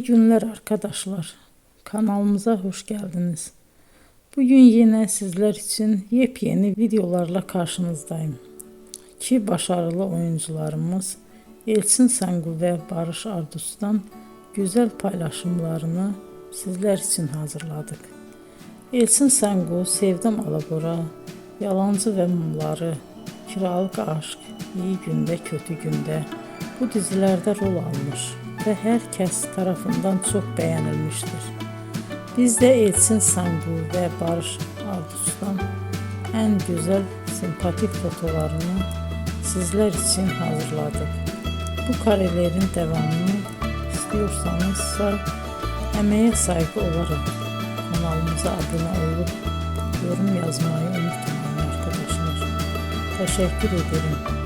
İyi günler arkadaşlar. Kanalımıza hoş geldiniz. Bugün yine sizler için yepyeni videolarla karşınızdayım. İki başarılı oyuncularımız Elçin Sangu ve Barış Ardus'tan güzel paylaşımlarını sizler için hazırladık. Elçin Sangu, Sevdim Alabora, Yalancı ve Mumları, Kiralık Aşk, İyi Günde Kötü Günde bu dizilerde rol almış ve herkes tarafından çok beğenilmiştir. Biz de Elçin Sangu ve Barış Ardus'tan en güzel sempatik fotolarını sizler için hazırladık. Bu karelerin devamını istiyorsanızsa emeğe saygı olarak kanalımıza abone olup yorum yazmayı unutmayın arkadaşlar. Teşekkür ederim.